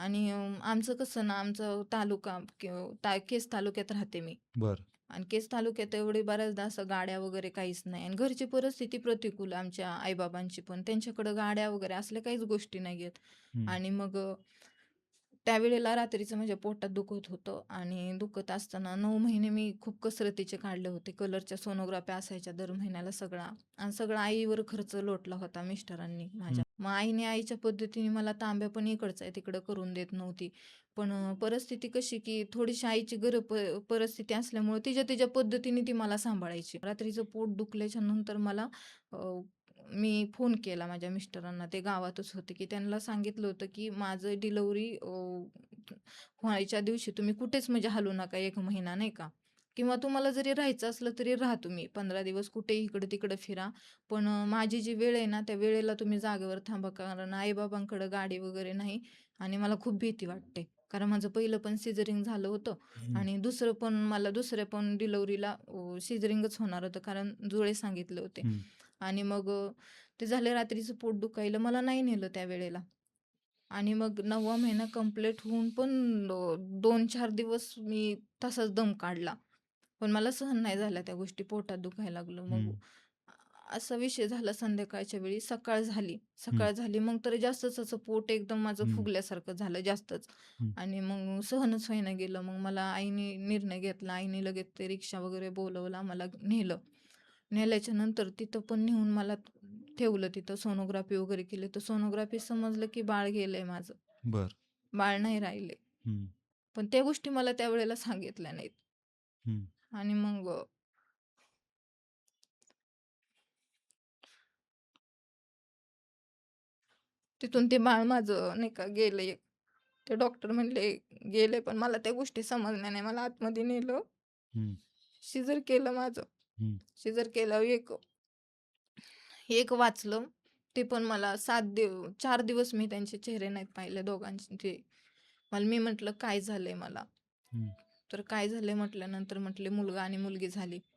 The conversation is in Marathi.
आणि आमचं कसं ना, आमचं तालुका केस तालुक्यात राहते मी. बरं. आणि केस तालुक्यात एवढे बऱ्याचदा असं गाड्या वगैरे काहीच नाही आणि घरची परिस्थिती प्रतिकूल आहे आमच्या आई-बाबांची पण. त्यांच्याकडं गाड्या वगैरे असल्या काहीच गोष्टी नाहीयेत. हं. आणि मग त्यावेळेला रात्रीचं माझ्या पोटात दुखत होतं आणि दुखत असताना 9 महिने मी खूप कसरतीचे काढले होते. कलरच्या सोनोग्राफ्या असायच्या दर महिन्याला सगळा आणि सगळा आईवर खर्च लोटला होता मिस्टरांनी हं. माझ्या. मग आईने आईच्या पद्धतीने मला तांब्या पण इकडचा आहे तिकडं करून देत नव्हती. पण परिस्थिती कशी की थोडीशी आईची परिस्थिती असल्यामुळे तिच्या तिच्या पद्धतीने ती मला सांभाळायची. रात्रीचं पोट दुखल्याच्या नंतर मला अ, मी फोन केला माझ्या मिस्टरांना. ते गावातच होते, की त्यांना सांगितलं होतं, की माझं डिलिव्हरी व्हायच्या दिवशी तुम्ही कुठेच म्हणजे हलू नका 1 महिना नाही का. किंवा तुम्हाला जरी राहायचं असलं तरी राहा तुम्ही 15 दिवस कुठेही इकडं-तिकडं फिरा. पण माझी जी वेळ आहे ना, त्या वेळेला तुम्ही जागेवर थांबा. कारण आई-बाबांकडे गाडी वगैरे नाही आणि मला खूप भीती वाटते. कारण माझं पहिलं पण सिझरिंग झालं होतं हं. आणि मला दुसऱ्या पण डिलिव्हरीला सिझरिंगच होणार होतं कारण जुळे सांगितले होते. हं. आणि मग ते झाले रात्रीचं पोट दुखायला. मला नाही नेलं त्यावेळेला. आणि मग 9वा महिना कंप्लीट होऊन पण 2-4 दिवस मी तसाच दम काढला. पण मला सहन नाही झाल्या त्या गोष्टी. पोटात दुखायला लागलं. मग हं. असा विषय झाला संध्याकाळच्या वेळी. सकाळ झाली. हं. सकाळ झाली मग तर जास्तच असं पोट एकदम माझं हं. फुगल्यासारखं झालं जास्तच. हं. आणि मग सहनच होईना गेलं. मग मला आईने निर्णय घेतला. आईने लगेच ते रिक्षा वगैरे बोलावलं. आम्हाला नेलं. नेल्याच्या नंतर तिथं पण नेऊन मला ठेवलं तिथं सोनोग्राफी वगैरे केली. तर सोनोग्राफी समजलं की बाळ गेलंय माझं. बरं. बाळ नाही राहिले. हं. पण त्या गोष्टी मला त्यावेळेला सांगितल्या नाहीत. हं. आणि मग तिथून ते बाळ माझं नाही का गेलं एक. ते डॉक्टर म्हणले गेले, पण मला त्या गोष्टी समजल्या नाही. मला आतमध्ये नेलं. हं. सिझर केलं माझं. हं. सिझर केल्यावर एक एक वाचलं. ते पण मला 4 दिवस मी त्यांचे चेहरे नाहीत पाहिले दोघांचे ते. मी म्हटलं, "काय झालंय मला?" हं. तर काय झालंय म्हटल्यानंतर म्हटले, "मुलगा आणि मुलगी झाली."